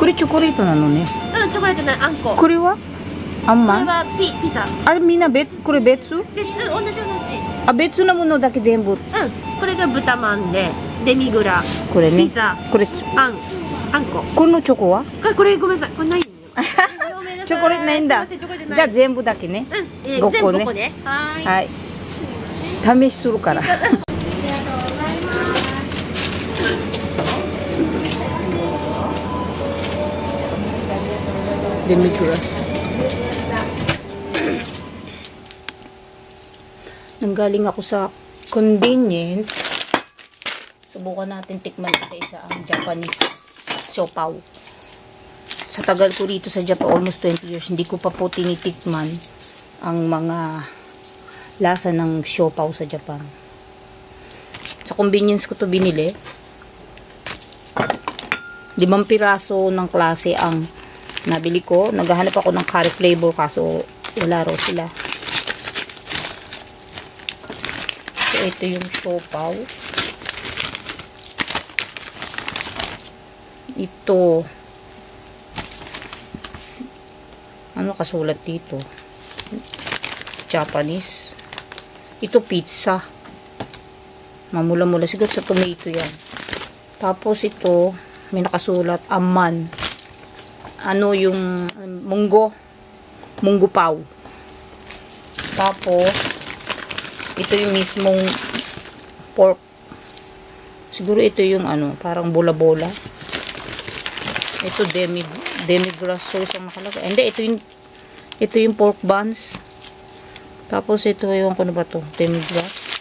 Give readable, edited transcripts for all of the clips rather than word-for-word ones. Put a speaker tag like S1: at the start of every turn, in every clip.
S1: れチョコレートなのね。
S2: うん、チョコレートない、あんこ。
S1: これはあんまん。
S2: これはピザ。
S1: あ、みんな別、これ別？
S2: 同じ。
S1: あ、別のものだけ全部。
S2: うん、これが豚まんで、デミグラ、
S1: これね。
S2: ピザ、
S1: これ
S2: あんこ。
S1: このチョコは？
S2: これごめんなさい、これないんよ。
S1: チョコレートないんだ。じゃあ全部だけね。
S2: うん、
S1: 5個ね。
S2: 5個ね。はい。
S1: はい。試しするから。デミグラス。Nanggaling ako sa convenience. Subukan natin tikman isa ang Japanese siopaw. Sa tagal ko dito sa Japan, almost 20 years, hindi ko pa po tinitikman ang mga lasa ng siopaw sa Japan. Sa convenience ko to binili. 5 piraso ng klase ang nabili ko. Naghahanap ako ng curry flavor kaso wala raw sila. So, ito yung siopaw. Ito. Ano kasulat dito? Japanese. Ito pizza. Mamula-mula. Siguro sa tomato yan. Tapos ito, may nakasulat, aman. Ano yung munggo. Munggo paw. Tapos, ito yung mismong pork. Siguro ito yung ano, parang bola-bola. Ito demi-glace sauce ang nakalagay. Hindi, ito yung pork buns. Tapos ito, ewan ko na ba to, demi-glace.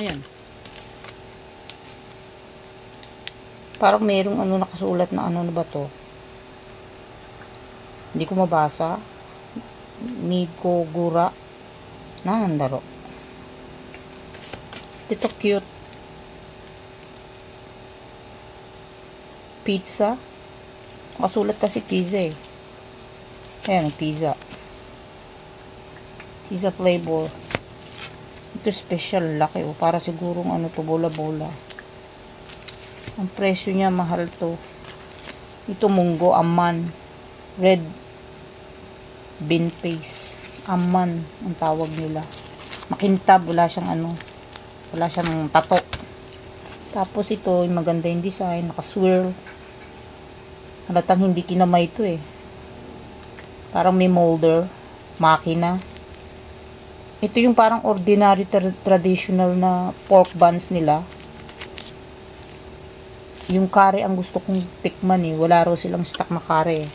S1: Ayan. Parang merong ano nakasulat na ano na ba to. Hindi ko mabasa. Niko gura. Nandaro. Ito cute. Pizza. Kasulat kasi pizza eh. Ayan, pizza. Pizza flavor. Ito special. Laki o. Para sigurong ano to, bola-bola. Ang presyo niya, mahal to. Ito munggo, aman. Red bean paste. Aman ang tawag nila. Makintab, wala siyang ano. Wala siyang tato. Tapos ito, maganda yung design. Naka-swirl. Halatang hindi kinamay ito eh. Parang may molder. Makina. Ito yung parang ordinary traditional na pork buns nila. Yung curry ang gusto kong tikman eh. Wala raw silang stock na curry eh.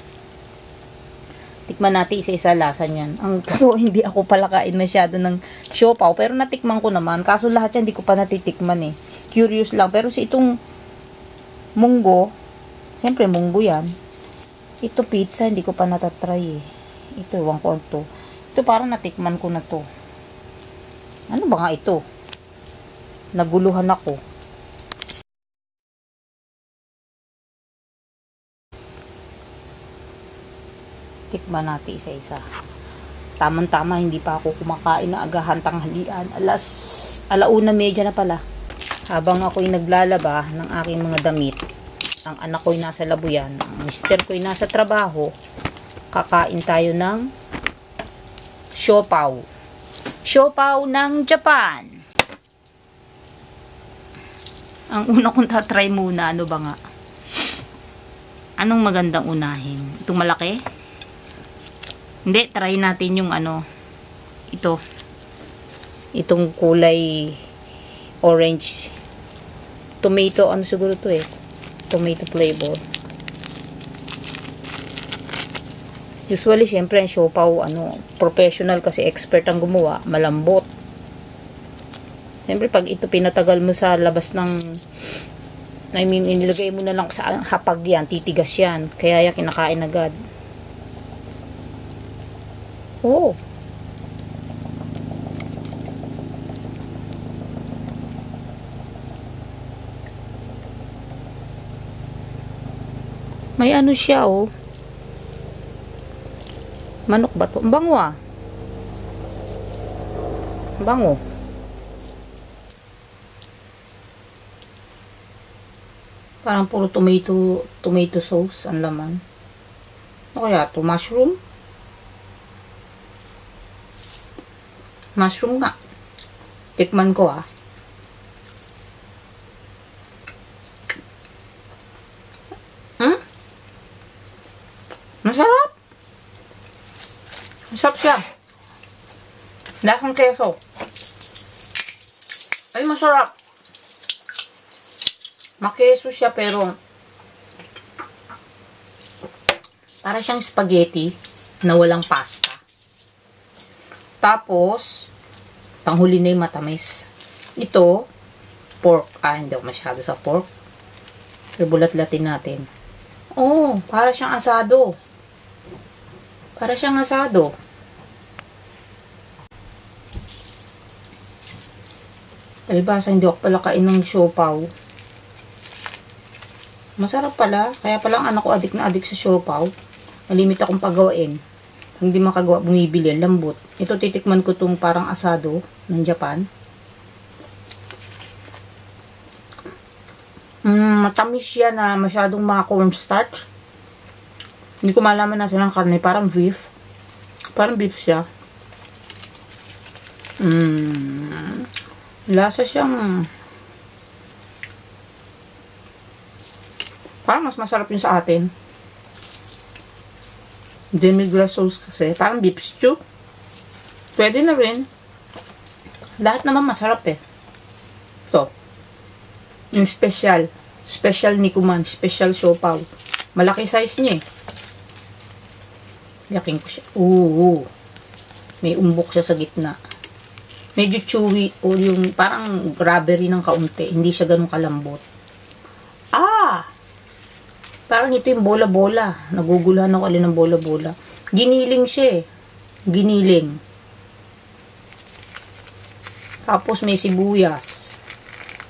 S1: Tikman natin isa-isa lasa niyan. Ang totoo, hindi ako pala kain masyado ng siopaw. Pero natikman ko naman. Kaso lahat yan hindi ko pa natitikman eh. Curious lang. Pero si itong munggo, siyempre munggo yan. Ito pizza, hindi ko pa natatry eh. Ito, ewan ko ito. Ito parang natikman ko na to. Ano ba nga ito? Naguluhan ako. Tikman natin isa-isa. Tamang-tama, hindi pa ako kumakain na agahan tanghalian. Alauna-media na pala. Habang ako'y naglalaba ng aking mga damit, ang anak ko'y nasa labuyan, ang mister ko'y nasa trabaho, kakain tayo ng siopaw. Siopaw ng Japan. Ang una kong tatry muna, ano ba nga? Anong magandang unahin? Itong malaki? Hindi, try natin yung ano, ito. Itong kulay orange. Tomato, ano siguro to eh. Tomato flavor. Usually, syempre, ang siopaw, ano, professional kasi expert ang gumawa. Malambot. Syempre, pag ito pinatagal mo sa labas ng, I mean, inilagay mo na lang sa hapag yan, titigas yan. Kaya yan, kinakain agad. Oh. May ano siya, oh. Manok ba to? Ang bango, ah. Ang bango. Parang puro tomato sauce ang laman. O kaya ito, mushroom. Mushroom nga. Tikman ko ah. Masarap. Masarap siya. Lasang keso. Ay, masarap. Makeso siya pero para siyang spaghetti na walang pasta. Tapos, panghuli na yung matamis. Ito, pork. Hindi ako masyado sa pork. Pero bulat-latin natin. Oh, para siyang asado. Para siyang asado. Palibasa, hindi ako pala kain ng siopaw. Masarap pala. Kaya pala ang anak ko adik na adik sa siopaw. Malimit akong pagawain. Hindi makagawa, bumibili. Lambot. Ito titikman ko tong parang asado ng Japan. Matamis siya na masyadong mga cornstarch. Hindi ko malaman na silang karne. Parang beef. Parang beef siya. Lasa siyang parang mas masarap yun sa atin. Demi-glace sauce kasi. Parang beef stew. Pwede na rin. Lahat naman masarap eh. Ito. Yung special. Special Nikuman. Special siopaw. Malaki size niya eh. Yakin ko siya. May umbok siya sa gitna. Medyo chewy. O yung parang rubbery ng kaunti. Hindi siya ganun kalambot. Parang ito yung bola-bola. Naguguluhan ako alin ng bola-bola. Giniling siya eh. Giniling. Tapos may sibuyas.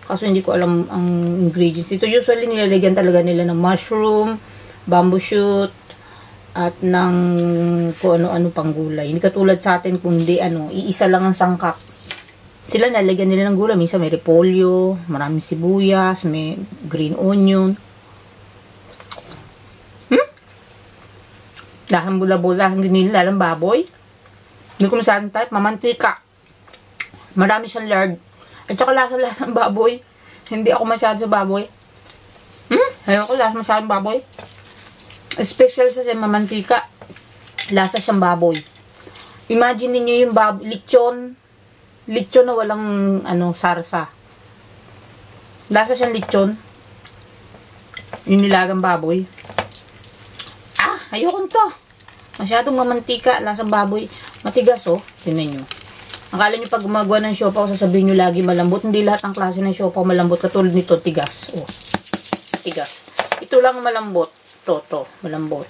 S1: Kaso hindi ko alam ang ingredients. Ito usually nilalagyan talaga nila ng mushroom, bamboo shoot, at ng kung ano-ano pang gulay. Hindi katulad sa atin kundi iisa lang ang sangkap. Sila nalagyan nila ng gulay. Minsan may repolyo, maraming sibuyas, may green onion. Lasang bula-bula, hindi nila alam baboy. Hindi ko masyadong type, mamantika. Marami siyang lard. At saka lasa-lasang baboy. Hindi ako masyado sa baboy. Ayaw ko lasa masyadong baboy. Special sa mamantika. Lasa siyang baboy. Imagine niyo yung lechon. Lechon na walang sarsa. Lasa siyang lechon. Yung nilagang baboy. Ayoko to. Masyadong mamantika, lasang baboy. Matigas oh. Tingnan nyo. Akala nyo pag gumagawa ng siopaw, sasabihin nyo lagi malambot. Hindi lahat ng klase ng siopaw malambot. Katulad nito, tigas. Oh. Tigas. Ito lang malambot. To. Malambot.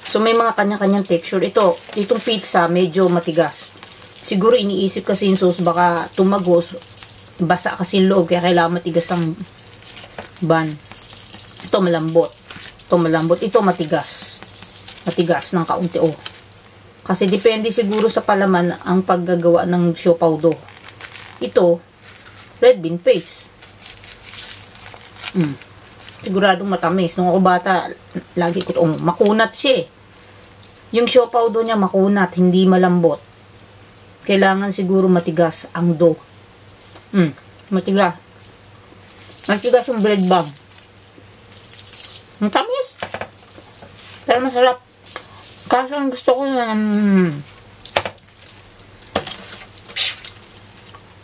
S1: So, may mga kanya-kanyang texture. Itong pizza, medyo matigas. Siguro iniisip kasi yung sauce, baka tumagos. Basa kasi yung loob, kaya kailangan matigas ang bun. Ito malambot. Ito matigas. Matigas ng kaunti Kasi depende siguro sa palaman ang paggagawa ng siopaw do. Ito, red bean paste. Siguradong matamis. Nung ako bata, lagi ko makunat siya. Yung siopaw do niya makunat, hindi malambot. Kailangan siguro matigas ang do. Matigas. Matigas yung bread bag. Matamis. Pero masarap. Kaso ang gusto ko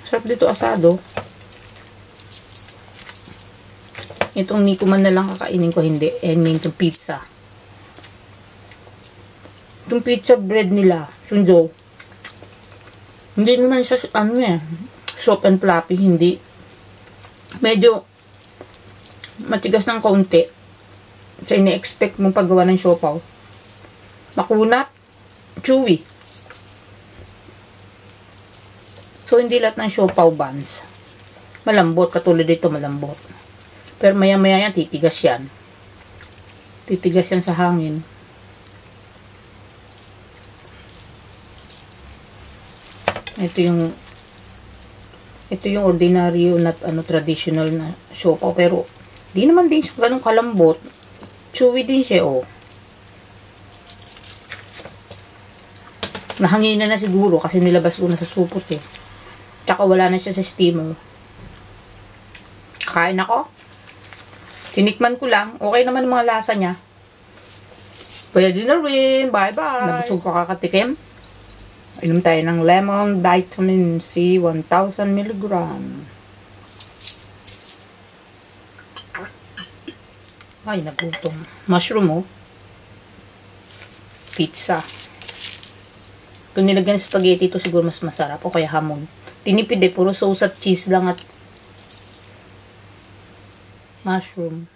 S1: sarap dito asado. Itong Nikuman na lang kakainin ko, hindi. I mean, itong pizza. Itong pizza bread nila, yung dough. Hindi naman siya, soft and fluffy, hindi. Medyo matigas ng kaunti. So, ine-expect mong paggawa ng siopaw. Makunat, chewy. So, hindi lahat ng siopaw buns malambot. Katulad dito, malambot. Pero maya-maya yan, titigas yan. Titigas yan sa hangin. Ito yung ordinaryo na traditional na siopaw. Pero, Di naman din siya ganun kalambot. Chewy din siya, oh. Nahangina na siguro kasi nilabas ko na sa supot, eh. Tsaka wala na siya sa steamer. Kain ako. Tinikman ko lang. Okay naman ang mga lasa niya. Pwede na rin. Bye-bye. Nabusog ka kakatikim. Inom tayo ng lemon vitamin C 1000 mg. Ay, nagutom. Mushroom, oh. Pizza. Kung nilagyan ng spaghetti, ito siguro mas masarap. O kaya hamon. Tinipid, eh. Puro sauce at cheese lang at mushroom.